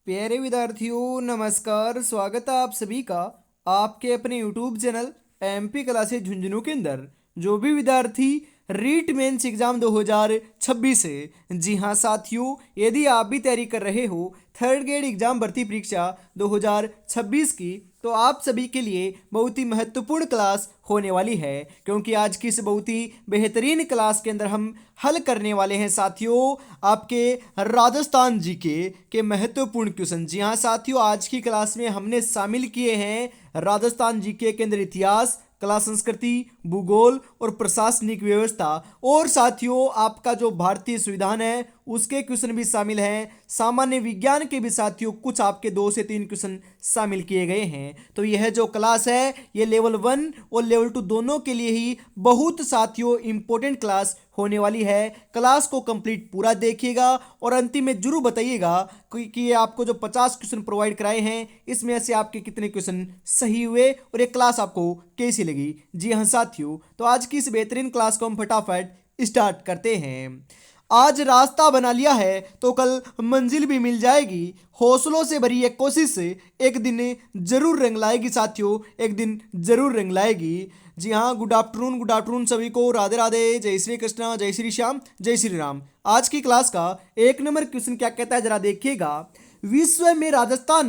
प्यारे विद्यार्थियों नमस्कार। स्वागत है आप सभी का आपके अपने YouTube channel MP classes Jhunjhunu के अंदर। जो भी विद्यार्थी रीट मेंस एग्जाम 2026 है, जी हाँ साथियों, यदि आप भी तैयारी कर रहे हो थर्ड ग्रेड एग्जाम भर्ती परीक्षा 2026 की, तो आप सभी के लिए बहुत ही महत्वपूर्ण क्लास होने वाली है, क्योंकि आज की इस बहुत ही बेहतरीन क्लास के अंदर हम हल करने वाले हैं साथियों आपके राजस्थान जीके के महत्वपूर्ण क्वेश्चन। जी हाँ साथियों, आज की क्लास में हमने शामिल किए हैं राजस्थान जीके के अंदर इतिहास, कला संस्कृति, भूगोल और प्रशासनिक व्यवस्था, और साथियों आपका जो भारतीय संविधान है उसके क्वेश्चन भी शामिल हैं। सामान्य विज्ञान के भी साथियों कुछ आपके 2 से 3 क्वेश्चन शामिल किए गए हैं। तो यह जो क्लास है ये लेवल 1 और लेवल 2 दोनों के लिए ही बहुत साथियों इंपॉर्टेंट क्लास होने वाली है। क्लास को कंप्लीट पूरा देखिएगा और अंतिम में जरूर बताइएगा कि ये आपको जो 50 क्वेश्चन प्रोवाइड कराए हैं इसमें से आपके कितने क्वेश्चन सही हुए और ये क्लास आपको कैसी लगी। जी हाँ साथियों, तो आज की इस बेहतरीन क्लास को हम फटाफट स्टार्ट करते हैं। आज रास्ता बना लिया है तो कल मंजिल भी मिल जाएगी। हौसलों से भरी एक कोशिश से एक दिन जरूर रंग लाएगी साथियों, एक दिन जरूर रंग लाएगी। जी हाँ, गुड आफ्टरनून सभी को, राधे राधे, जय श्री कृष्णा, जय श्री श्याम, जय श्री राम। आज की क्लास का 1 नंबर क्वेश्चन क्या कहता है जरा देखिएगा। विश्व में राजस्थान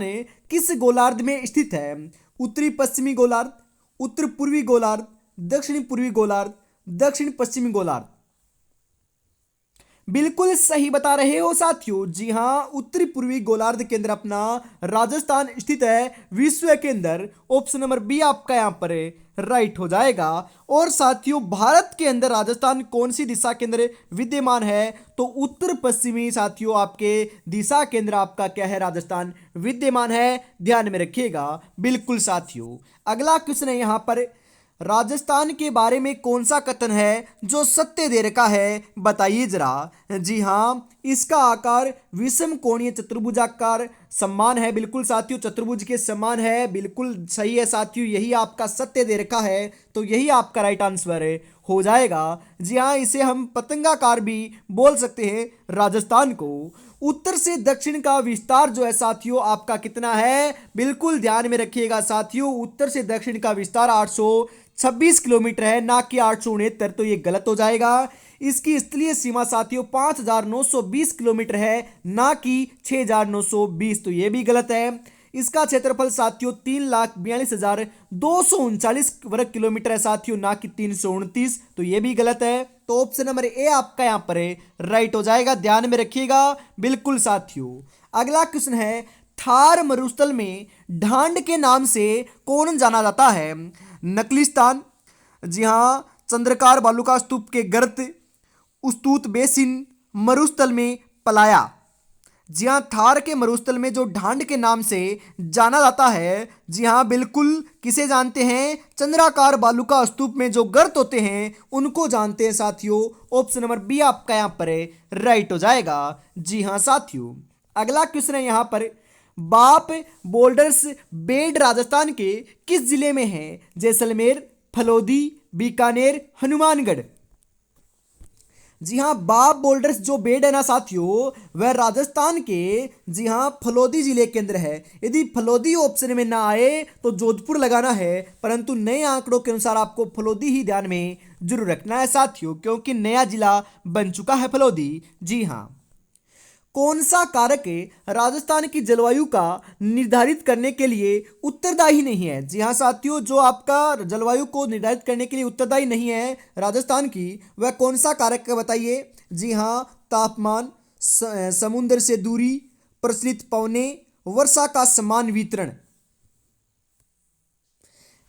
किस गोलार्ध में स्थित है? उत्तरी पश्चिमी गोलार्ध, उत्तर पूर्वी गोलार्ध, दक्षिण पूर्वी गोलार्ध, दक्षिण पश्चिमी गोलार्ध। बिल्कुल सही बता रहे हो साथियों। जी हाँ, उत्तरी पूर्वी गोलार्ध के अंदर अपना राजस्थान स्थित है विश्व के अंदर। ऑप्शन नंबर बी आपका यहाँ पर राइट हो जाएगा। और साथियों भारत के अंदर राजस्थान कौन सी दिशा के अंदर विद्यमान है? तो उत्तर पश्चिमी साथियों आपके दिशा के अंदर आपका क्या है, राजस्थान विद्यमान है। ध्यान में रखिएगा। बिल्कुल साथियों, अगला क्वेश्चन है यहाँ पर, राजस्थान के बारे में कौन सा कथन है जो सत्य दे रखा है, बताइए जरा। जी हाँ, इसका आकार विषम कोणीय चतुर्भुजाकार सम्मान है। बिल्कुल साथियों, चतुर्भुज के समान है। बिल्कुल सही है साथियों, यही आपका सत्य दे रखा है, तो यही आपका राइट आंसर हो जाएगा। जी हाँ, इसे हम पतंगाकार भी बोल सकते हैं राजस्थान को। उत्तर से दक्षिण का विस्तार जो है साथियों आपका कितना है? बिल्कुल ध्यान में रखिएगा साथियों, उत्तर से दक्षिण का विस्तार 826 किलोमीटर है, ना कि 869, तो ये गलत हो जाएगा। इसकी स्थलीय सीमा साथियों 5920 किलोमीटर है, ना कि 6920, तो ये भी गलत है। इसका क्षेत्रफल साथियों 3,42,239 वर्ग किलोमीटर है साथियों, ना कि 329, तो ये भी गलत है। तो ऑप्शन नंबर ए आपका यहाँ पर राइट हो जाएगा। ध्यान में रखिएगा। बिल्कुल साथियों, अगला क्वेश्चन है, थार मरुस्थल में ढांड के नाम से कौन जाना जाता है? नकलिस्तान, जी हाँ, चंद्रकार बालुका स्तूप के गर्त, उस्तूत बेसिन, मरुस्थल में पलाया। जी हाँ, थार के मरुस्थल में जो ढांड के नाम से जाना जाता है, जी हाँ बिल्कुल, किसे जानते हैं? चंद्राकार बालुका स्तूप में जो गर्त होते हैं उनको जानते हैं साथियों। ऑप्शन नंबर बी आपका यहाँ पर राइट हो जाएगा। जी हाँ साथियों, अगला क्वेश्चन है यहाँ पर, बाप बोल्डर्स बेड राजस्थान के किस जिले में है? जैसलमेर, फलोदी, बीकानेर, हनुमानगढ़। जी हाँ, बाप बोल्डर्स जो बेड है ना साथियों, वह राजस्थान के, जी हाँ, फलोदी जिले के अंदर है। यदि फलोदी ऑप्शन में ना आए तो जोधपुर लगाना है, परंतु नए आंकड़ों के अनुसार आपको फलोदी ही ध्यान में जरूर रखना है साथियों, क्योंकि नया जिला बन चुका है फलोदी। जी हाँ, कौन सा कारक राजस्थान की जलवायु का निर्धारित करने के लिए उत्तरदायी नहीं है? जी हाँ साथियों, जो आपका जलवायु को निर्धारित करने के लिए उत्तरदायी नहीं है राजस्थान की, वह कौन सा कारक है बताइए। जी हाँ, तापमान, समुद्र से दूरी, प्रचलित पवने, वर्षा का समान वितरण।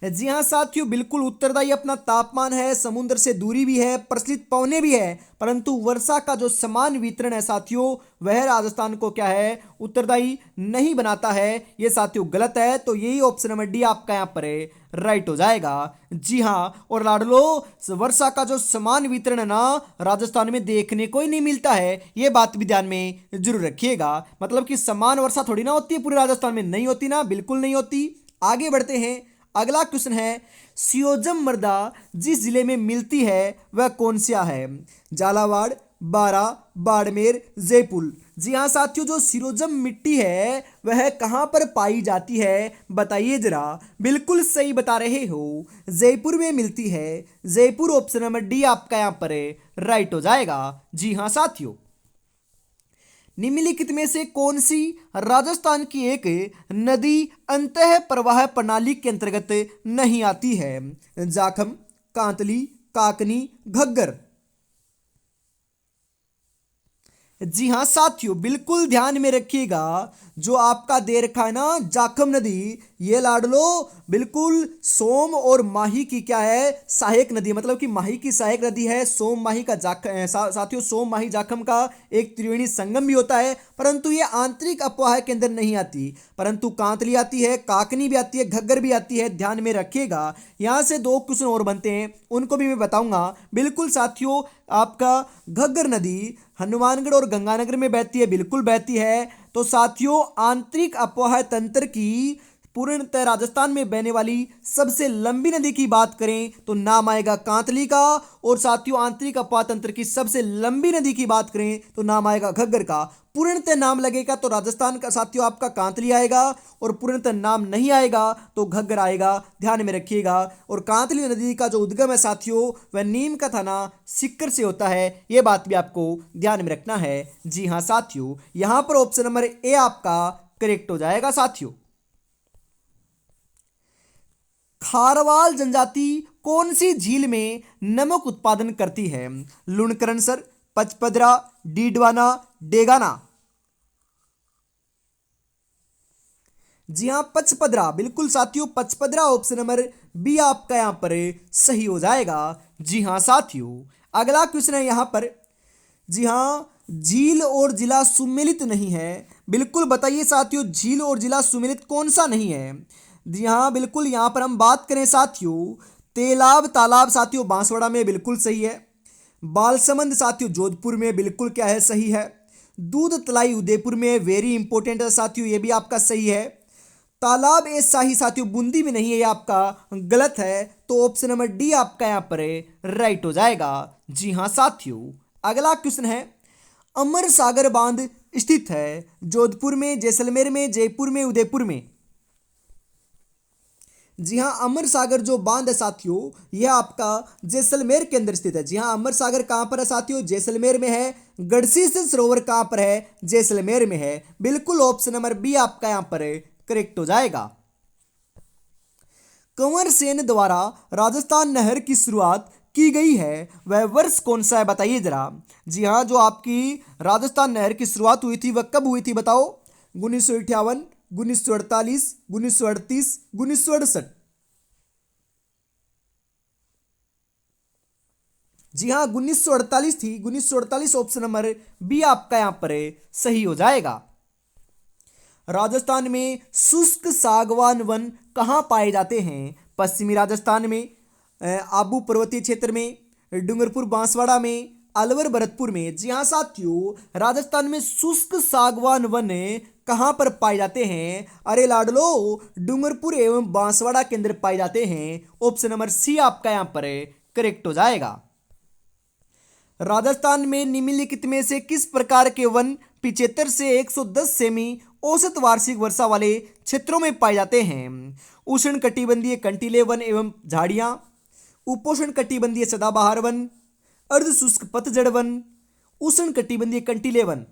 जी हाँ साथियों, बिल्कुल उत्तरदायी अपना तापमान है, समुद्र से दूरी भी है, प्रचलित पवने भी है, परंतु वर्षा का जो समान वितरण है साथियों वह राजस्थान को क्या है, उत्तरदायी नहीं बनाता है। ये साथियों गलत है, तो यही ऑप्शन नंबर डी आपका यहाँ पर राइट हो जाएगा। जी हाँ, और लाडलो, वर्षा का जो समान वितरण है ना राजस्थान में देखने को ही नहीं मिलता है, ये बात भी ध्यान में जरूर रखिएगा। मतलब कि समान वर्षा थोड़ी ना होती है पूरे राजस्थान में, नहीं होती ना, बिल्कुल नहीं होती। आगे बढ़ते हैं, अगला क्वेश्चन है, सियोजम मृदा जिस जिले में मिलती है वह कौन सा है? झालावाड़, बारा, बाड़मेर, जयपुर। जी हाँ साथियों, जो सिरोजम मिट्टी है वह कहाँ पर पाई जाती है बताइए जरा। बिल्कुल सही बता रहे हो, जयपुर में मिलती है। जयपुर ऑप्शन नंबर डी आपका यहाँ पर राइट हो जाएगा। जी हाँ साथियों, निम्नलिखित में से कौन सी राजस्थान की एक नदी अंतः प्रवाह प्रणाली के अंतर्गत नहीं आती है? जाखम, कांतली, काकनी, घग्गर। जी हाँ साथियों, बिल्कुल ध्यान में रखिएगा। जो आपका दे रखा है ना जाखम नदी, ये लाडलो बिल्कुल सोम और माही की क्या है, सहायक नदी, मतलब कि माही की सहायक नदी है। सोम माही का साथियों सोम माही जाखम का एक त्रिवेणी संगम भी होता है, परंतु ये आंतरिक अपवाह के अंदर नहीं आती। परंतु कांतली आती है, काकनी भी आती है, घग्गर भी आती है, ध्यान में रखिएगा। यहाँ से दो क्वेश्चन और बनते हैं, उनको भी मैं बताऊंगा। बिल्कुल साथियों, आपका घग्गर नदी हनुमानगढ़ और गंगानगर में बहती है, बिल्कुल बहती है। तो साथियों, आंतरिक अपवाह तंत्र की पूर्णतः राजस्थान में बहने वाली सबसे लंबी नदी की बात करें तो नाम आएगा कांतली का। और साथियों, आंतरिक अपवाह तंत्र की सबसे लंबी नदी की बात करें तो नाम आएगा घग्गर का। पूर्णतः नाम लगेगा तो राजस्थान का साथियों आपका कांतली आएगा, और पूर्णतः नाम नहीं आएगा तो घग्गर आएगा, ध्यान में रखिएगा। और कांतली नदी का जो उद्गम है साथियों, वह नीम का थाना सिक्कर से होता है, यह बात भी आपको ध्यान में रखना है। जी हाँ साथियों, यहां पर ऑप्शन नंबर ए आपका करेक्ट हो जाएगा। साथियों, खारवाल जनजाति कौन सी झील में नमक उत्पादन करती है? लुणकरणसर, पचपदरा, डीडवाना, डेगाना। जी हाँ, पचपदरा, बिल्कुल साथियों पचपदरा ऑप्शन नंबर बी आपका यहां पर सही हो जाएगा। जी हाँ साथियों, अगला क्वेश्चन है यहां पर। जी हाँ, झील और जिला सुमेलित नहीं है। बिल्कुल बताइए साथियों, झील और जिला सुमेलित कौन सा नहीं है? जी हाँ, बिल्कुल यहाँ पर हम बात करें साथियों, तेलाब तालाब साथियों बांसवाड़ा में बिल्कुल सही है। बालसमंद साथियों जोधपुर में बिल्कुल क्या है, सही है। दूध तलाई उदयपुर में, वेरी इंपॉर्टेंट है साथियों, ये भी आपका सही है। तालाब ए शाही साथियों बूंदी में नहीं है, ये आपका गलत है। तो ऑप्शन नंबर डी आपका यहाँ पर राइट हो जाएगा। जी हाँ साथियों, अगला क्वेश्चन है, अमर सागर बांध स्थित है जोधपुर में, जैसलमेर में, जयपुर में, उदयपुर में। जी हाँ, अमर सागर जो बांध है साथियों, यह आपका जैसलमेर के अंदर स्थित है। जी हाँ, अमर सागर कहां पर है साथियों? जैसलमेर में है। गढ़सी सरोवर कहां पर है? जैसलमेर में है। बिल्कुल ऑप्शन नंबर बी आपका यहां पर करेक्ट हो जाएगा। कंवर सेन द्वारा राजस्थान नहर की शुरुआत की गई है, वह वर्ष कौन सा है बताइए जरा। जी हाँ, जो आपकी राजस्थान नहर की शुरुआत हुई थी वह कब हुई थी बताओ? 1958, 1948, 1938, 1968। जी हाँ, 1948 थी। 1948 ऑप्शन नंबर बी आपका यहां पर सही हो जाएगा। राजस्थान में शुष्क सागवान वन कहाँ पाए जाते हैं? पश्चिमी राजस्थान में, आबू पर्वतीय क्षेत्र में, डूंगरपुर बांसवाड़ा में, अलवर भरतपुर में। जी हाँ साथियों, राजस्थान में शुष्क सागवान वन कहाँ पर पाए जाते हैं? अरे लाडलो, डूंगरपुर एवं बांसवाड़ा के अंदर पाए जाते हैं। ऑप्शन नंबर सी आपका यहाँ पर करेक्ट हो जाएगा। राजस्थान में निम्नलिखित में से किस प्रकार के वन 75 से 110 सेमी औसत वार्षिक वर्षा वाले क्षेत्रों में पाए जाते हैं? उष्ण कटिबंधीय कंटीले वन एवं झाड़ियां, उपोष्ण कटिबंधीय सदाबहार वन, अर्ध शुष्क पतझड़ वन, उष्ण कटिबंधीय कंटीले वन।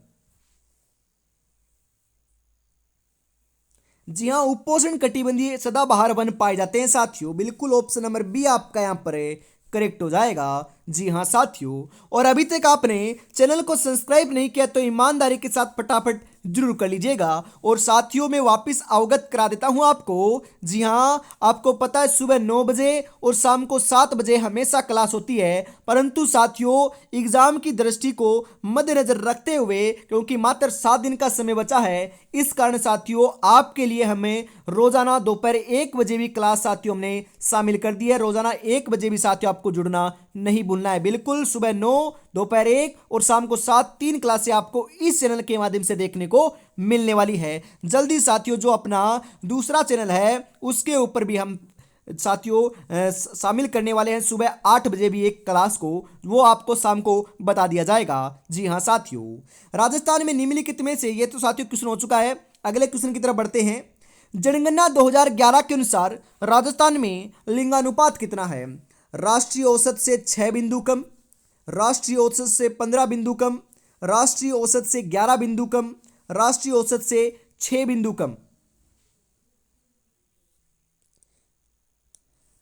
जी हाँ, उपोष्ण कटिबंधीय सदाबहार वन पाए जाते हैं साथियों। बिल्कुल ऑप्शन नंबर बी आपका यहाँ पर करेक्ट हो जाएगा। जी हाँ साथियों, और अभी तक आपने चैनल को सब्सक्राइब नहीं किया तो ईमानदारी के साथ फटाफट जरूर कर लीजिएगा। और साथियों, मैं वापस अवगत करा देता हूं आपको। जी हाँ, आपको पता है सुबह 9 बजे और शाम को 7 बजे हमेशा क्लास होती है, परंतु साथियों एग्जाम की दृष्टि को मद्देनजर रखते हुए, क्योंकि मात्र 7 दिन का समय बचा है, इस कारण साथियों आपके लिए हमें रोजाना दोपहर 1 बजे भी क्लास साथियों हमने शामिल कर दी है। रोजाना 1 बजे भी साथियों आपको जुड़ना नहीं भूलना है। बिल्कुल सुबह 9, दोपहर 1 और शाम को 7, 3 क्लासें आपको इस चैनल के माध्यम से देखने को मिलने वाली है। जल्दी साथियों जो अपना दूसरा चैनल है उसके ऊपर भी हम साथियों शामिल करने वाले हैं सुबह 8 बजे भी एक क्लास को, वो आपको शाम को बता दिया जाएगा। जी हाँ साथियों, राजस्थान में निम्नलिखित में से, ये तो साथियों क्वेश्चन हो चुका है, अगले क्वेश्चन की तरफ बढ़ते हैं। जनगणना 2011 के अनुसार राजस्थान में लिंगानुपात कितना है? राष्ट्रीय औसत से 6 बिंदु कम, राष्ट्रीय औसत से 15 बिंदु कम, राष्ट्रीय औसत से 11 बिंदु कम, राष्ट्रीय औसत से 6 बिंदु कम।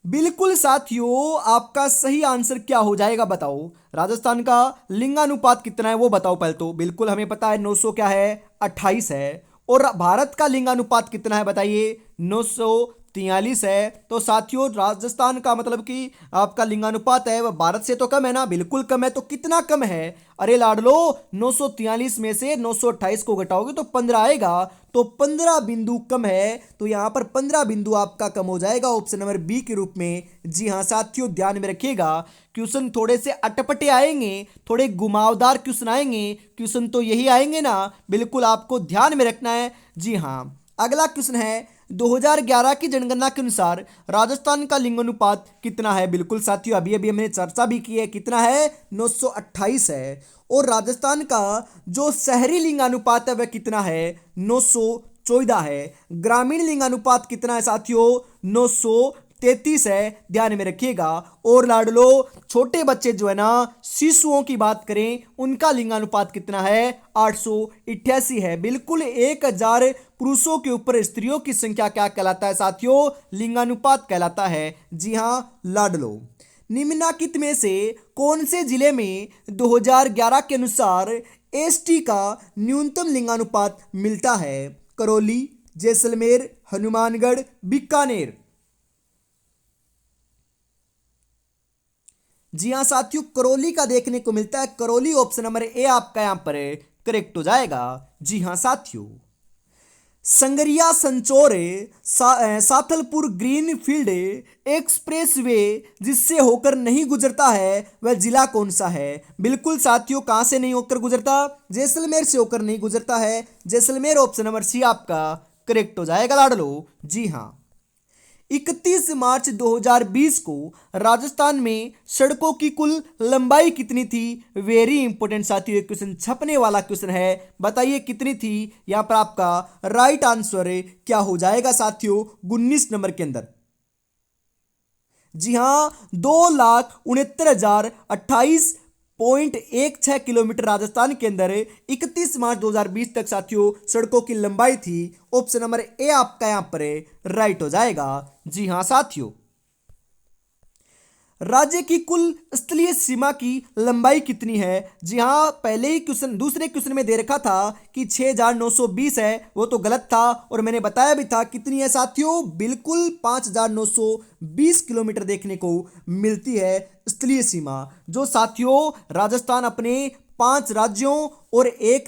बिल्कुल साथियों, आपका सही आंसर क्या हो जाएगा बताओ? राजस्थान का लिंगानुपात कितना है वो बताओ पहले तो। बिल्कुल हमें पता है 900 क्या है, 28 है। और भारत का लिंगानुपात कितना है बताइए? 943 है। तो साथियों राजस्थान का मतलब कि आपका लिंगानुपात है वह भारत से तो कम है ना, बिल्कुल कम है। तो कितना कम है? अरे लाडलो, 943 में से 928 को घटाओगे तो 15 आएगा, तो 15 बिंदु कम है। तो यहां पर 15 बिंदु आपका कम हो जाएगा ऑप्शन नंबर बी के रूप में। जी हां साथियों, ध्यान में रखिएगा, क्वेश्चन थोड़े से अटपटे आएंगे, थोड़े घुमावदार क्वेश्चन आएंगे, क्वेश्चन तो यही आएंगे ना, बिल्कुल आपको ध्यान में रखना है। जी हां, अगला क्वेश्चन है 2011 की जनगणना के अनुसार राजस्थान का लिंगानुपात कितना है? बिल्कुल साथियों, अभी अभी हमने चर्चा भी की है, कितना है? 928 है। और राजस्थान का जो शहरी लिंगानुपात है वह कितना है? 914 है। ग्रामीण लिंगानुपात कितना है साथियों? 933 है, ध्यान में रखिएगा। और लाडलो, छोटे बच्चे जो है ना, शिशुओं की बात करें, उनका लिंगानुपात कितना है? 888 है। बिल्कुल 1000 पुरुषों के ऊपर स्त्रियों की संख्या क्या कहलाता है साथियों? लिंगानुपात कहलाता है। जी हां लाडलो, निम्नलिखित में से कौन से जिले में 2011 के अनुसार एसटी का न्यूनतम लिंगानुपात मिलता है? करौली, जैसलमेर, हनुमानगढ़, बीकानेर। जी हां साथियों, करौली का देखने को मिलता है। करौली ऑप्शन नंबर ए आपका यहां पर करेक्ट हो जाएगा। जी हां साथियों, संगरिया संचौर साथलपुर ग्रीन फील्ड एक्सप्रेसवे जिससे होकर नहीं गुजरता है वह जिला कौन सा है? बिल्कुल साथियों, कहां से नहीं होकर गुजरता? जैसलमेर से होकर नहीं गुजरता है। जैसलमेर ऑप्शन नंबर सी आपका करेक्ट हो जाएगा लाडलो। जी हां, 31 मार्च 2020 को राजस्थान में सड़कों की कुल लंबाई कितनी थी? वेरी इंपॉर्टेंट साथियों, एक क्वेश्चन छपने वाला क्वेश्चन है, बताइए कितनी थी? यहां पर आपका राइट आंसर क्या हो जाएगा साथियों? 19 नंबर के अंदर। जी हां, 2,69,028.16 किलोमीटर राजस्थान के अंदर 31 मार्च 2020 तक साथियों सड़कों की लंबाई थी। ऑप्शन नंबर ए आपका यहां पर राइट हो जाएगा। जी हां साथियों, राज्य की कुल स्थलीय सीमा की लंबाई कितनी है? जी हां, पहले ही क्वेश्चन दूसरे क्वेश्चन में दे रखा था कि 6,920 है, वो तो गलत था। और मैंने बताया भी था कितनी है साथियों? बिल्कुल 5,920 किलोमीटर देखने को मिलती है स्थलीय सीमा, जो साथियों राजस्थान अपने 5 राज्यों और एक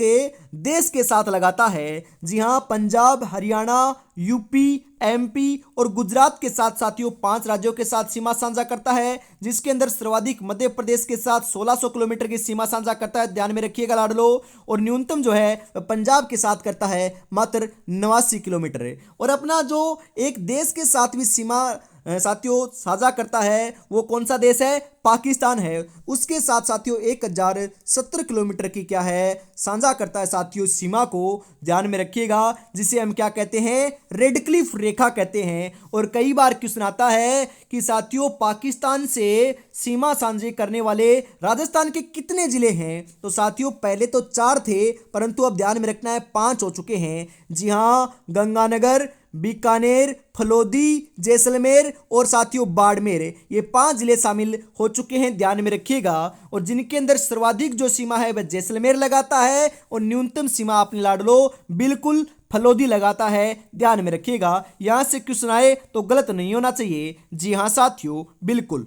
देश के साथ लगाता है। जी हां, पंजाब, हरियाणा, यूपी, एमपी और गुजरात के साथ साथियों 5 राज्यों के साथ सीमा साझा करता है, जिसके अंदर सर्वाधिक मध्य प्रदेश के साथ 1600 किलोमीटर की सीमा साझा करता है, ध्यान में रखिएगा लाडलो। और न्यूनतम जो है पंजाब के साथ करता है मात्र 89 किलोमीटर। और अपना जो एक देश के साथ भी सीमा साथियों साझा करता है वो कौन सा देश है? पाकिस्तान है। उसके साथ साथियों 1070 किलोमीटर की क्या है? साझा करता है साथियों सीमा को, ध्यान में रखिएगा, जिसे हम क्या कहते हैं? रेड क्लिफ रेखा कहते हैं। और कई बार क्वेश्चन आता है कि साथियों पाकिस्तान से सीमा साझे करने वाले राजस्थान के कितने जिले हैं? तो साथियों पहले तो 4 थे, परंतु अब ध्यान में रखना है 5 हो चुके हैं। जी हाँ, गंगानगर, बीकानेर, फलोदी, जैसलमेर और साथियों बाड़मेर, ये 5 जिले शामिल हो चुके हैं, ध्यान में रखिएगा। और जिनके अंदर सर्वाधिक जो सीमा है वह जैसलमेर लगाता है, और न्यूनतम सीमा अपने लाडलो बिल्कुल फलोदी लगाता है, ध्यान में रखिएगा। यहां से क्वेश्चन आए तो गलत नहीं होना चाहिए। जी हां साथियों, बिल्कुल।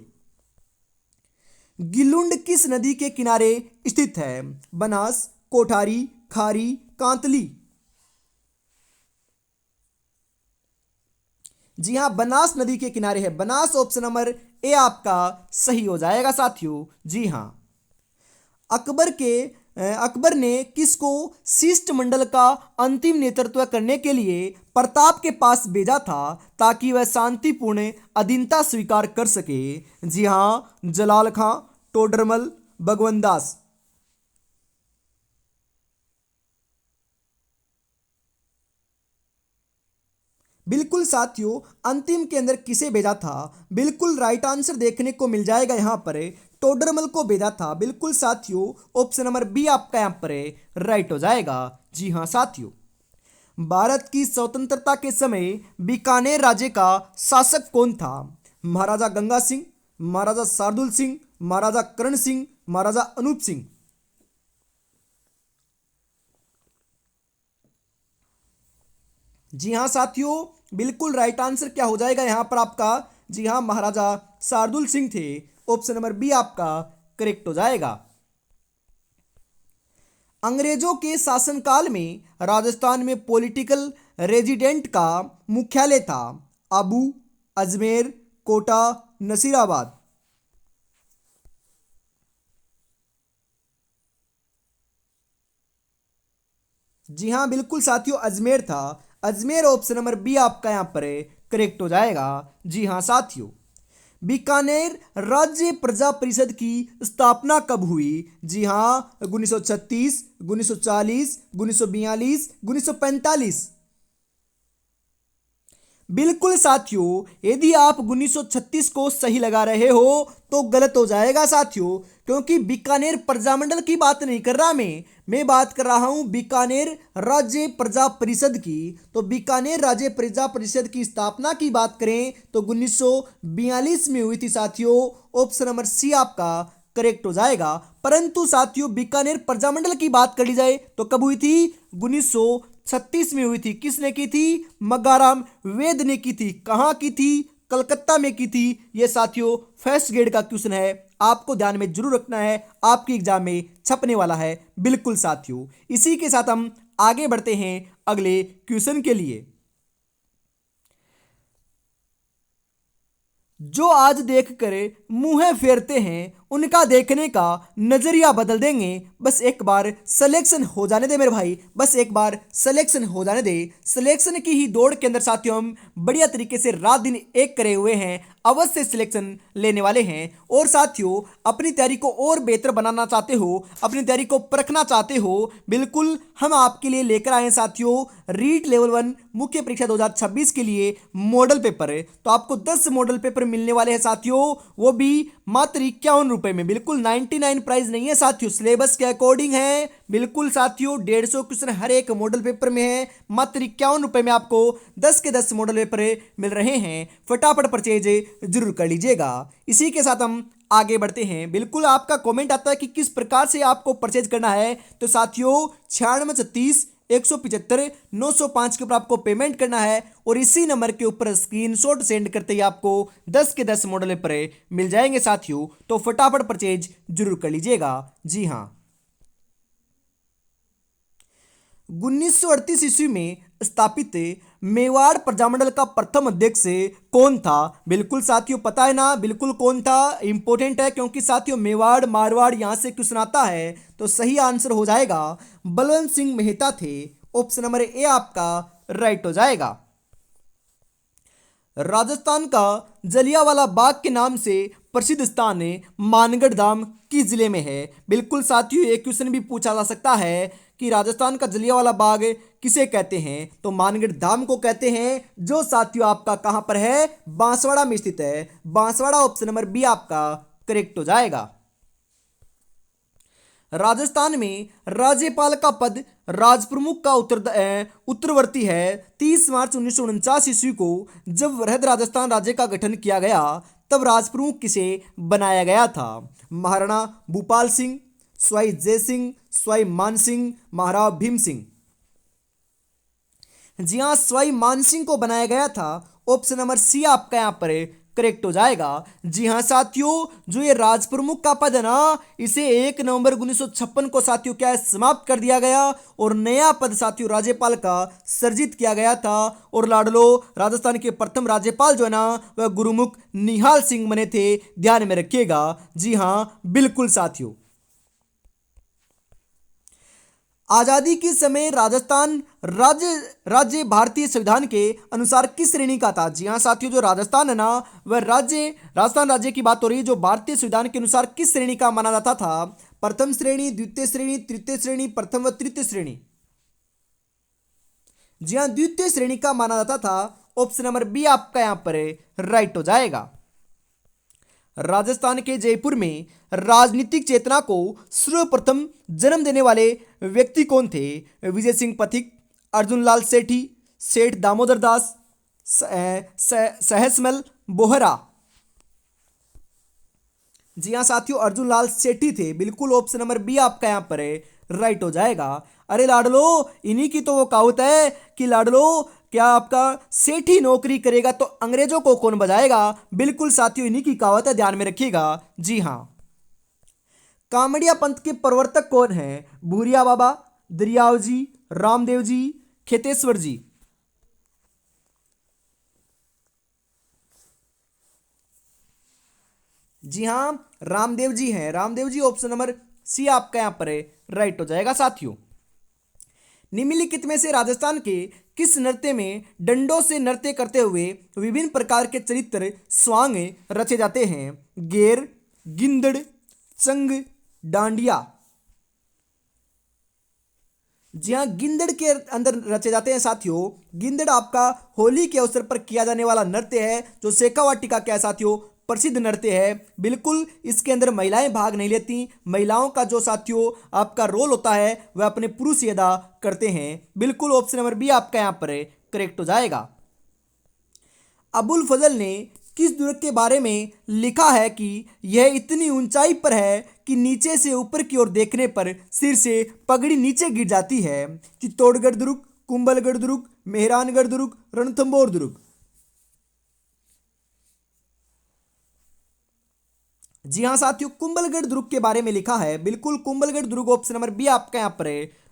गिलुंड किस नदी के किनारे स्थित है? बनास, कोठारी, खारी, कांतली। जी हां, बनास नदी के किनारे है। बनास ऑप्शन नंबर ए आपका सही हो जाएगा साथियों। जी हां, अकबर के अकबर ने किसको शिष्टमंडल का अंतिम नेतृत्व करने के लिए प्रताप के पास भेजा था ताकि वह शांतिपूर्ण अधीनता स्वीकार कर सके? जी हाँ, जलाल खां, टोडरमल, भगवंत दास। बिल्कुल साथियों, अंतिम के अंदर किसे भेजा था? बिल्कुल राइट आंसर देखने को मिल जाएगा यहाँ पर, टोडरमल को भेजा था। बिल्कुल साथियों, ऑप्शन नंबर बी आपका यहाँ पर राइट हो जाएगा। जी हाँ साथियों, भारत की स्वतंत्रता के समय बीकानेर राज्य का शासक कौन था? महाराजा गंगा सिंह, महाराजा शार्दुल सिंह, महाराजा करण सिंह, महाराजा अनूप सिंह। जी हाँ साथियों, बिल्कुल राइट आंसर क्या हो जाएगा यहाँ पर आपका? जी हाँ, महाराजा शार्दुल सिंह थे। ऑप्शन नंबर बी आपका करेक्ट हो जाएगा। अंग्रेजों के शासनकाल में राजस्थान में पॉलिटिकल रेजिडेंट का मुख्यालय था? आबू, अजमेर, कोटा, नसीराबाद। जी हाँ, बिल्कुल साथियों, अजमेर था। अजमेर ऑप्शन नंबर बी आपका यहाँ पर करेक्ट हो जाएगा। जी हाँ साथियों, बीकानेर राज्य प्रजा परिषद की स्थापना कब हुई? जी हाँ, 1936, 1940, 1942, 1945। बिल्कुल साथियों, यदि आप 1936 को सही लगा रहे हो तो गलत हो जाएगा साथियों, क्योंकि बीकानेर प्रजामंडल की बात नहीं कर रहा मैं बात कर रहा हूं बीकानेर राज्य प्रजा परिषद की। तो बीकानेर राज्य प्रजा परिषद की स्थापना की बात करें तो 1942 में हुई थी साथियों। ऑप्शन नंबर सी आपका करेक्ट हो जाएगा। परंतु साथियों, बीकानेर प्रजामंडल की बात कर ली जाए तो कब हुई थी? 1936 में हुई थी। किसने की थी? मग्गाराम वेद ने की थी। कहां की थी? कलकत्ता में की थी। यह साथियों फर्स्ट ग्रेड का क्वेश्चन है, आपको ध्यान में जरूर रखना है, आपकी एग्जाम में छपने वाला है। बिल्कुल साथियों, इसी के साथ हम आगे बढ़ते हैं अगले क्वेश्चन के लिए। जो आज देख कर मुंह फेरते हैं उनका देखने का नजरिया बदल देंगे। बस एक बार सिलेक्शन हो जाने दे मेरे भाई, बस एक बार सिलेक्शन हो जाने दे। सिलेक्शन की ही दौड़ के अंदर साथियों हम बढ़िया तरीके से रात दिन एक करे हुए हैं, अवश्य सिलेक्शन लेने वाले हैं। और साथियों, अपनी तैयारी को और बेहतर बनाना चाहते हो, अपनी तैयारी को परखना चाहते हो, बिल्कुल हम आपके लिए लेकर आए हैं साथियों रीट लेवल 1 मुख्य परीक्षा 2026 के लिए मॉडल पेपर। तो आपको 10 मॉडल पेपर मिलने वाले हैं साथियों, वो भी मात्र 51 रुपए में। बिल्कुल 99 प्राइस नहीं है साथियों, सिलेबस के अकॉर्डिंग है। बिल्कुल साथियों, 150 क्वेश्चन हर एक मॉडल पेपर में है। मात्र 51 रुपए में आपको 10 के 10 मॉडल पेपर मिल रहे हैं। फटाफट परचेज जरूर कर लीजिएगा। इसी के साथ हम आगे बढ़ते हैं। बिल्कुल आपका कमेंट आता है कि किस प्रकार से आपको परचेज करना है। तो साथियों 9636 175 905 के ऊपर आपको पेमेंट करना है और इसी नंबर के ऊपर स्क्रीनशॉट सेंड करते ही आपको 10 के 10 मॉडल पेपर मिल जाएंगे साथियों। तो फटाफट परचेज जरूर कर लीजिएगा। जी हाँ, 1938 ईस्वी में स्थापित मेवाड़ प्रजामंडल का प्रथम अध्यक्ष कौन था? बिल्कुल साथियों पता है ना, बिल्कुल कौन था, इंपॉर्टेंट है क्योंकि साथियों मेवाड़ मारवाड़ यहां से क्वेश्चन आता है। तो सही आंसर हो जाएगा बलवंत सिंह मेहता थे। ऑप्शन नंबर ए आपका राइट हो जाएगा। राजस्थान का जलियांवाला बाग के नाम से प्रसिद्ध स्थान मानगढ़ धाम किस जिले में है? बिल्कुल साथियों, एक क्वेश्चन भी पूछा जा सकता है कि राजस्थान का जलियांवाला बाग किसे कहते हैं? तो मानगढ़ धाम को कहते हैं, जो साथियों आपका कहां पर है? बांसवाड़ा में स्थित है। बांसवाड़ा ऑप्शन नंबर बी आपका करेक्ट हो जाएगा। राजस्थान में राज्यपाल का पद राजप्रमुख का उत्तरवर्ती है। 30 मार्च 1949 ईस्वी को जब वृहद राजस्थान राज्य का गठन किया गया तब राजप्रमुख किसे बनाया गया था? महाराणा भूपाल सिंह, स्वाई जय सिंह, स्वाई मान सिंह, महाराणा भीम सिंह। जी हाँ, स्वाई मान सिंह को बनाया गया था। ऑप्शन नंबर सी आपका यहाँ पर करेक्ट हो जाएगा। जी हाँ साथियों, जो ये राज प्रमुख का पद है ना, इसे 1 नवंबर 1956 को साथियों क्या है समाप्त कर दिया गया और नया पद साथियों राज्यपाल का सृजित किया गया था। और लाडलो राजस्थान के प्रथम राज्यपाल जो है ना वह गुरुमुख निहाल सिंह बने थे, ध्यान में रखिएगा। जी हाँ बिल्कुल साथियों। आजादी के समय राजस्थान राज्य राज्य भारतीय संविधान के अनुसार किस श्रेणी का था? जी हाँ साथियों, जो राजस्थान है ना, वह राजस्थान राज्य की बात हो रही है, जो भारतीय संविधान के अनुसार किस श्रेणी का माना जाता था? प्रथम श्रेणी, द्वितीय श्रेणी, तृतीय श्रेणी, प्रथम व तृतीय श्रेणी। जी हाँ, द्वितीय श्रेणी का माना जाता था। ऑप्शन नंबर बी आपका यहां पर राइट हो जाएगा। राजस्थान के जयपुर में राजनीतिक चेतना को सर्वप्रथम जन्म देने वाले व्यक्ति कौन थे? विजय सिंह पथिक, अर्जुन लाल सेठी, सेठ दामोदर दास, सहसमल बोहरा। जी हाँ साथियों, अर्जुन लाल सेठी थे। बिल्कुल ऑप्शन नंबर बी आपका यहां पर राइट हो जाएगा। अरे लाडलो, इन्हीं की तो वो कहावत है कि लाडलो, क्या आपका सेठी नौकरी करेगा तो अंग्रेजों को कौन बजाएगा? बिल्कुल साथियों, इन्हीं की कहावत है, ध्यान में रखिएगा। जी हाँ। कामड़िया पंथ के प्रवर्तक कौन है? भूरिया बाबा, दरियाव जी, रामदेव जी, खेतेश्वर जी। जी हाँ, रामदेव जी हैं। Ramdev ji, option number C आपका यहां पर राइट हो जाएगा साथियों। निम्नलिखित में से राजस्थान के किस नृत्य में डंडों से नृत्य करते हुए विभिन्न प्रकार के चरित्र स्वांग रचे जाते हैं? गेर, गिंदड़, चंग, डांडिया। जी हाँ, गिंदड़ के अंदर रचे जाते हैं साथियों। गिंदड़ आपका होली के अवसर पर किया जाने वाला नृत्य है, जो शेखावाटी का क्या है साथियों? प्रसिद्ध नृत्य है। बिल्कुल इसके अंदर महिलाएं भाग नहीं लेती। महिलाओं का जो साथियों आपका रोल होता है वह अपने पुरुष ही अदा करते हैं। बिल्कुल ऑप्शन नंबर बी आपका यहां पर करेक्ट हो जाएगा। अबुल फजल ने किस दुर्ग के बारे में लिखा है कि यह इतनी ऊंचाई पर है कि नीचे से ऊपर की ओर देखने पर सिर से पगड़ी नीचे गिर जाती है? चित्तौड़गढ़ दुर्ग, कुंभलगढ़ दुर्ग, मेहरानगढ़ दुर्ग, रणथंभौर दुर्ग। जी हाँ साथियों, कुंभलगढ़ दुर्ग के बारे में लिखा है। बिल्कुल कुंभलगढ़ दुर्ग, ऑप्शन नंबर बी आपका यहाँ पर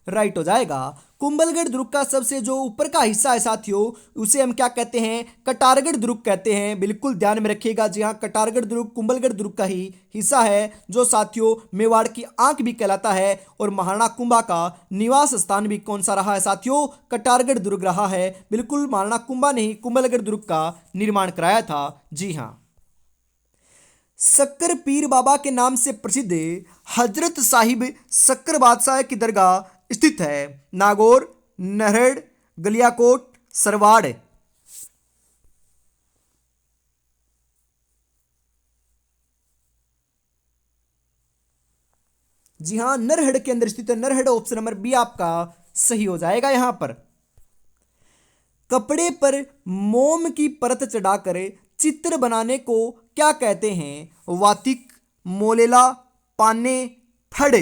राइट हो जाएगा। कुंभलगढ़ दुर्ग का सबसे जो ऊपर का हिस्सा है साथियों, उसे हम क्या कहते हैं? कटारगढ़ दुर्ग कहते हैं। बिल्कुल ध्यान में रखिएगा। जी हाँ, कटारगढ़ दुर्ग कुंभलगढ़ दुर्ग का ही हिस्सा है, जो साथियों मेवाड़ की आंख भी कहलाता है। और महाराणा कुंभा का निवास स्थान भी कौन सा रहा है साथियों? कटारगढ़ दुर्ग रहा है। बिल्कुल महाराणा कुंभा ने ही कुंभलगढ़ दुर्ग का निर्माण कराया था। जी हाँ। शक्कर पीर बाबा के नाम से प्रसिद्ध हजरत साहिब शक्कर बादशाह की दरगाह स्थित है? नागौर, नरहड़, गलियाकोट, सरवाड़। जी हाँ, नरहड़ के अंदर स्थित है। नरहड़, ऑप्शन नंबर बी आपका सही हो जाएगा। यहां पर कपड़े पर मोम की परत चढ़ाकर चित्र बनाने को क्या कहते हैं? वातिक, मोलेला, पाने, फड़।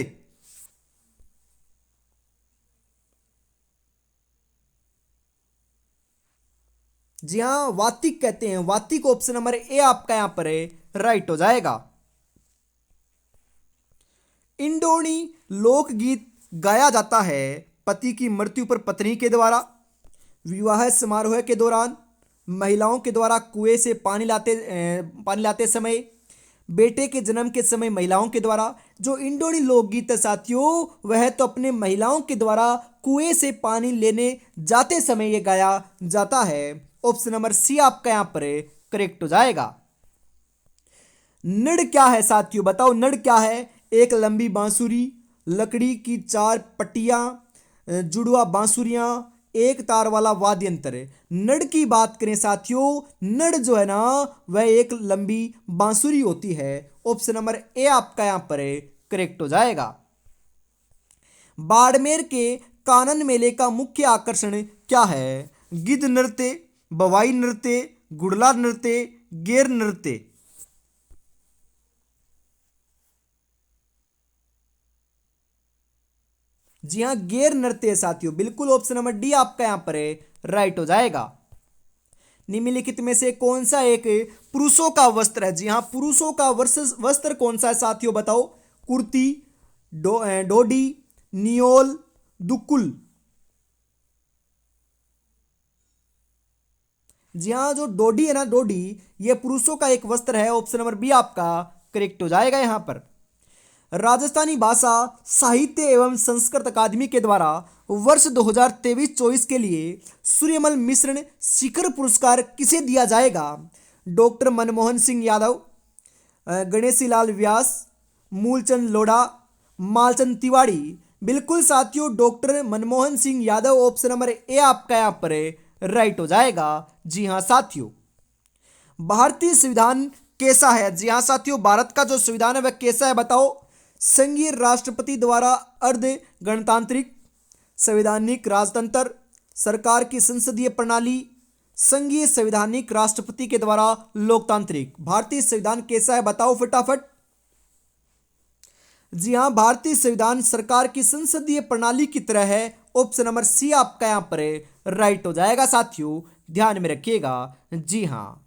जी हाँ, वातिक कहते हैं। वातिक, ऑप्शन नंबर ए आपका यहां पर राइट हो जाएगा। इंडोनी लोकगीत गाया जाता है पति की मृत्यु पर पत्नी के द्वारा, विवाह समारोह के दौरान, महिलाओं के द्वारा कुएं से पानी लाते समय, बेटे के जन्म के समय महिलाओं के द्वारा। जो इंडोनी लोकगीत है साथियों, वह तो अपने महिलाओं के द्वारा कुएं से पानी लेने जाते समय यह गाया जाता है। ऑप्शन नंबर सी आपका यहां पर करेक्ट हो जाएगा। नड़ क्या है साथियों? बताओ नड़ क्या है? एक लंबी बांसुरी, लकड़ी की चार पट्टियां, जुड़वा बांसुरियां, एक तार वाला वाद्य यंत्र है। नड़ की बात करें साथियों, नड़ जो है ना, वह एक लंबी बांसुरी होती है। ऑप्शन नंबर ए आपका यहां पर करेक्ट हो जाएगा। बाड़मेर के कानन मेले का मुख्य आकर्षण क्या है? गिद्ध नृत्य, बवाई नृत्य, गुड़ला नृत्य, गेर नृत्य। जी हाँ, गेर नृत्य है साथियों। बिल्कुल ऑप्शन नंबर डी आपका यहां पर राइट हो जाएगा। निम्नलिखित में से कौन सा एक पुरुषों का वस्त्र है? जी हाँ, पुरुषों का वस्त्र कौन सा है साथियों? बताओ। कुर्ती, डोडी, नियोल, दुकुल। जी हाँ, जो डोडी है ना, डोडी, ये पुरुषों का एक वस्त्र है। ऑप्शन नंबर बी आपका करेक्ट हो जाएगा। यहां पर राजस्थानी भाषा साहित्य एवं संस्कृत अकादमी के द्वारा वर्ष 2023-24 के लिए सूर्यमल मिश्र शिखर पुरस्कार किसे दिया जाएगा? डॉक्टर मनमोहन सिंह यादव, गणेशी लाल व्यास, मूलचंद लोढ़ा, मालचंद तिवारी। बिल्कुल साथियों, doctor Manmohan Singh Yadav option number A आपका यहाँ पर राइट हो जाएगा। जी हाँ साथियों, भारतीय संविधान कैसा है? जी हाँ साथियों, भारत का जो संविधान है वह कैसा है बताओ? संघीय राष्ट्रपति द्वारा अर्ध गणतांत्रिक, संवैधानिक राजतंत्र, सरकार की संसदीय प्रणाली, संघीय संवैधानिक राष्ट्रपति के द्वारा लोकतांत्रिक। भारतीय संविधान कैसा है बताओ फटाफट। जी हाँ, भारतीय संविधान सरकार की संसदीय प्रणाली की तरह है। ऑप्शन नंबर सी आपका यहाँ पर राइट हो जाएगा साथियों, ध्यान में रखिएगा। जी हाँ,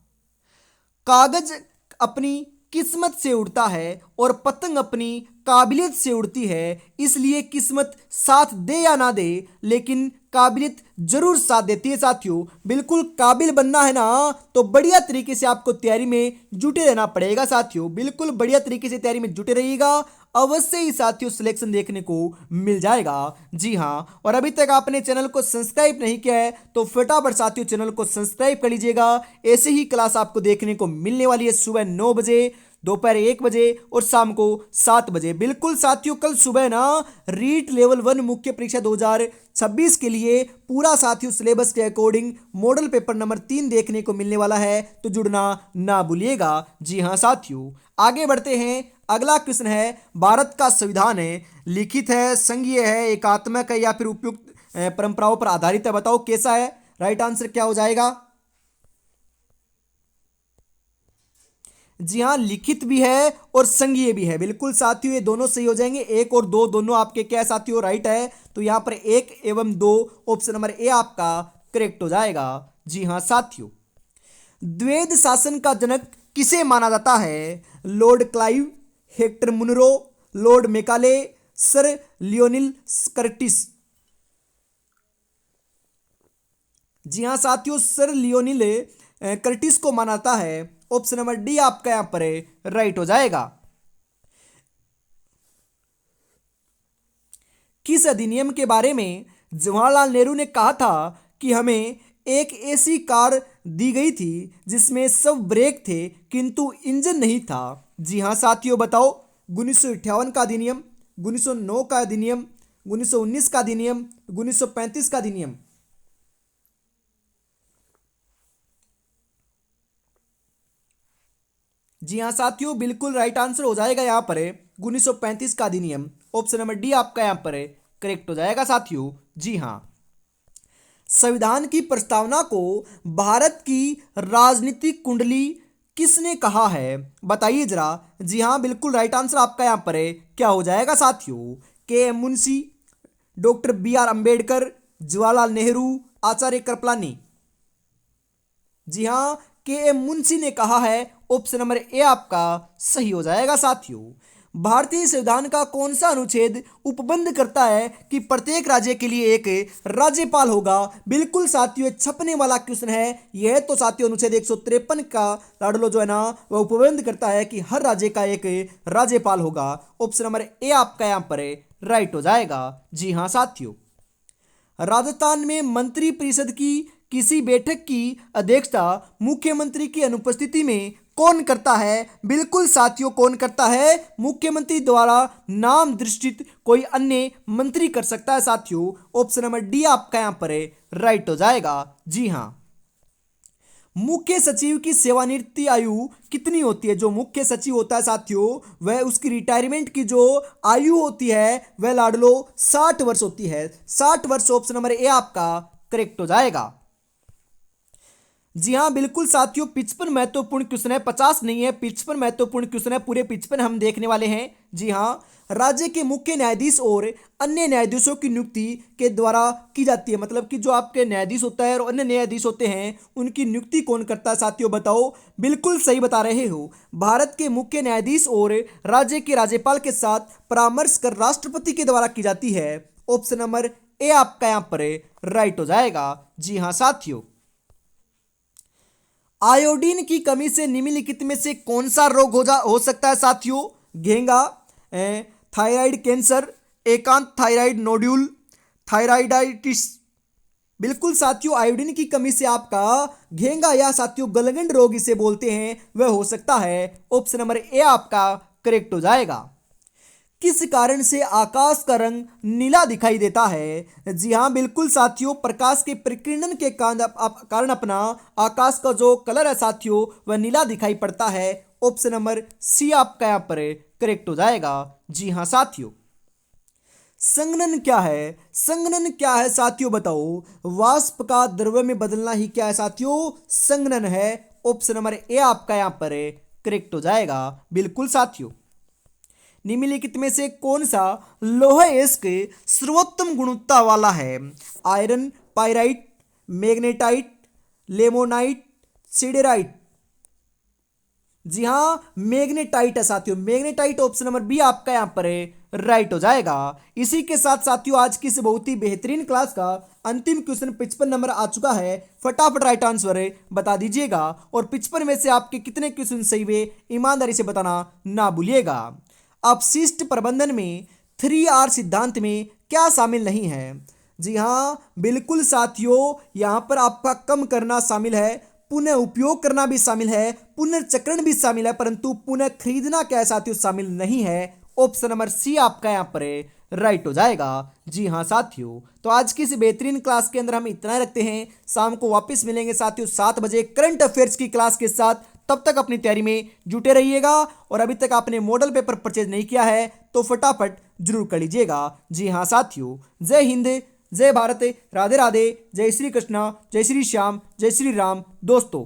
कागज अपनी किस्मत से उड़ता है और पतंग अपनी काबिलियत से उड़ती है, इसलिए किस्मत साथ दे या ना दे लेकिन काबिलियत जरूर साथ देती है साथियों। बिल्कुल काबिल बनना है ना तो बढ़िया तरीके से आपको तैयारी में जुटे रहना पड़ेगा साथियों। बिल्कुल बढ़िया तरीके से तैयारी में जुटे रहिएगा, अवश्य ही साथियों सिलेक्शन देखने को मिल जाएगा। जी हाँ, और अभी तक आपने चैनल को सब्सक्राइब नहीं किया है तो फटाफट साथियों चैनल को सब्सक्राइब कर लीजिएगा। ऐसे ही क्लास आपको देखने को मिलने वाली है सुबह 9 बजे, दोपहर 1 बजे और शाम को 7 बजे। बिल्कुल साथियों, कल सुबह ना रीट लेवल 1 मुख्य परीक्षा 2026 के लिए पूरा साथियों सिलेबस के अकॉर्डिंग मॉडल पेपर नंबर 3 देखने को मिलने वाला है, तो जुड़ना ना भूलिएगा। जी हाँ साथियों, आगे बढ़ते हैं। अगला क्वेश्चन है, भारत का संविधान है लिखित है, संघीय है, एकात्मक है या फिर उपयुक्त परंपराओं पर आधारित है? बताओ कैसा है? राइट आंसर क्या हो जाएगा? जी हाँ, लिखित भी है और संघीय भी है। बिल्कुल साथियों, ये दोनों सही हो जाएंगे। 1 और 2 दोनों आपके क्या है साथियों? राइट है। तो यहाँ पर 1 एवं 2 ऑप्शन नंबर ए आपका करेक्ट हो जाएगा। जी हाँ साथियों, द्वैध शासन का जनक किसे माना जाता है? Lord Clive, Hector Munro, Lord Macaulay, sir Lionel Curtis. जी हाँ साथियों, सर लियोनिल कर्टिस को माना जाता है। ऑप्शन नंबर डी आपका यहां पर राइट हो जाएगा। किस अधिनियम के बारे में जवाहरलाल नेहरू ने कहा था कि हमें एक ऐसी कार दी गई थी जिसमें सब ब्रेक थे किंतु इंजन नहीं था? जी हाँ साथियों, बताओ। 1958 का अधिनियम, 1909 का अधिनियम, 1919 का अधिनियम, 1935 का अधिनियम। जी हाँ साथियों, बिल्कुल राइट आंसर हो जाएगा यहाँ पर 1935 का अधिनियम। ऑप्शन नंबर डी आपका यहाँ पर करेक्ट हो जाएगा साथियों। जी हाँ, संविधान की प्रस्तावना को भारत की राजनीतिक कुंडली किसने कहा है? बताइए जरा। जी हाँ, बिल्कुल राइट आंसर आपका यहाँ पर क्या हो जाएगा साथियों? K M Munshi, doctor B R Ambedkar, Jawaharlal Nehru, Acharya Kripalani. जी हाँ, के एम मुंशी ने कहा है। ऑप्शन नंबर ए आपका सही हो जाएगा साथियों। भारतीय संविधान का कौन सा अनुच्छेद उपबंध करता है कि प्रत्येक राज्य के लिए एक राज्यपाल होगा? बिल्कुल साथियों, छपने वाला क्वेश्चन है यह। तो साथियों अनुच्छेद 153 का लाडलो जो है ना वह उपबंध करता है कि हर राज्य का एक राज्यपाल होगा। ऑप्शन नंबर ए आपका यहाँ पर राइट हो जाएगा। जी हाँ साथियों, राजस्थान में मंत्री परिषद की किसी बैठक की अध्यक्षता मुख्यमंत्री की अनुपस्थिति में कौन करता है? बिल्कुल साथियों, कौन करता है? मुख्यमंत्री द्वारा नाम दृष्टित कोई अन्य मंत्री कर सकता है साथियों। ऑप्शन नंबर डी आपका यहां पर राइट हो जाएगा। जी हां, मुख्य सचिव की सेवानिवृत्ति आयु कितनी होती है? जो मुख्य सचिव होता है साथियों वह उसकी रिटायरमेंट की जो आयु होती है वह लाडलो 60 वर्ष होती है। 60 वर्ष ऑप्शन नंबर ए आपका करेक्ट हो जाएगा। जी हाँ, बिल्कुल साथियों, 55 महत्वपूर्ण क्वेश्चन है, 50 नहीं है, 55 महत्वपूर्ण क्वेश्चन है, पूरे 55 हम देखने वाले हैं। जी हाँ, राज्य के मुख्य न्यायाधीश और अन्य न्यायाधीशों की नियुक्ति के द्वारा की जाती है। मतलब कि जो आपके न्यायाधीश होता है और अन्य न्यायाधीश होते हैं उनकी नियुक्ति कौन करता है साथियों? बताओ। बिल्कुल सही बता रहे हो, भारत के मुख्य न्यायाधीश और राज्य के राज्यपाल के साथ परामर्श कर राष्ट्रपति के द्वारा की जाती है। ऑप्शन नंबर ए आपका यहाँ पर राइट हो जाएगा। जी हाँ साथियों, आयोडीन की कमी से निम्नलिखित में से कौन सा रोग हो सकता है साथियों? घेंगा, थायराइड कैंसर, एकांत थायराइड नोड्यूल, थायराइडाइटिस। बिल्कुल साथियों, आयोडीन की कमी से आपका घेंगा या साथियों गलगंड रोग इसे बोलते हैं वह हो सकता है। ऑप्शन नंबर ए आपका करेक्ट हो जाएगा। किस कारण से आकाश का रंग नीला दिखाई देता है? जी हाँ, बिल्कुल साथियों, प्रकाश के प्रकीर्णन के कारण अपना आकाश का जो कलर है साथियों वह नीला दिखाई पड़ता है। ऑप्शन नंबर सी आपका यहाँ पर करेक्ट हो जाएगा। जी हाँ साथियों। संघनन क्या है? संघनन क्या है साथियों बताओ। वाष्प का द्रव्य में बदलना ही क्या है साथियों? संघनन है। ऑप्शन नंबर ए आपका यहाँ पर करेक्ट हो जाएगा। बिल्कुल साथियों। निम्नलिखित में से कौन सा लौह अयस्क सर्वोत्तम गुणवत्ता वाला है? Iron, pyrite, magnetite, limonite, siderite. जी हाँ, मैग्नेटाइट है साथियों, मैग्नेटाइट। ऑप्शन नंबर बी आपका यहाँ पर राइट हो जाएगा। इसी के साथ साथियों आज की इस बहुत ही बेहतरीन क्लास का अंतिम क्वेश्चन 55 नंबर आ चुका है। फटाफट राइट आंसर बता दीजिएगा और 55 में से आपके कितने क्वेश्चन सही हुए ईमानदारी से बताना ना भूलिएगा। अपशिष्ट प्रबंधन में 3R सिद्धांत में क्या शामिल नहीं है? जी हाँ, बिल्कुल साथियों, यहाँ पर आपका कम करना शामिल है, पुनः उपयोग करना भी शामिल है, पुनर्चक्रण भी शामिल है, परंतु पुनः खरीदना क्या है साथियों शामिल नहीं है। ऑप्शन नंबर सी आपका यहाँ पर राइट हो जाएगा। जी हाँ साथियों, तो आज की इस बेहतरीन क्लास के अंदर हम इतना रखते हैं। शाम को वापस मिलेंगे साथियों 7 बजे करंट अफेयर्स की क्लास के साथ। तब तक अपनी तैयारी में जुटे रहिएगा और अभी तक आपने मॉडल पेपर परचेज नहीं किया है तो फटाफट जरूर कर लीजिएगा। जी हाँ साथियों, जय हिंद, जय भारत, राधे राधे, जय श्री कृष्णा, जय श्री श्याम, जय श्री राम दोस्तों।